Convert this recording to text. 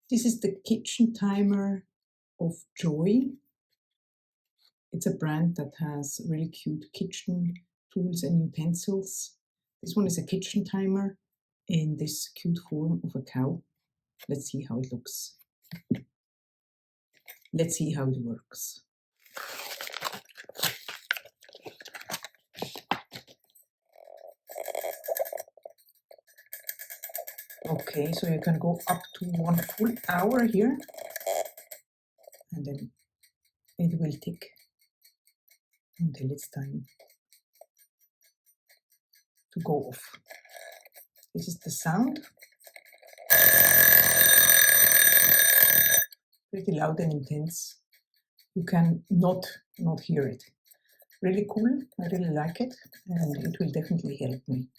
This is the kitchen timer of Joy. It's a brand that has really cute kitchen tools and utensils. This one is a kitchen timer in this cute form of a cow. Let's see how it looks. Let's see how it works. Okay, so you can go up to 1 full hour here, and then it will tick until it's time to go off. This is the sound. Pretty loud and intense. You can not hear it. Really cool, I really like it, and it will definitely help me.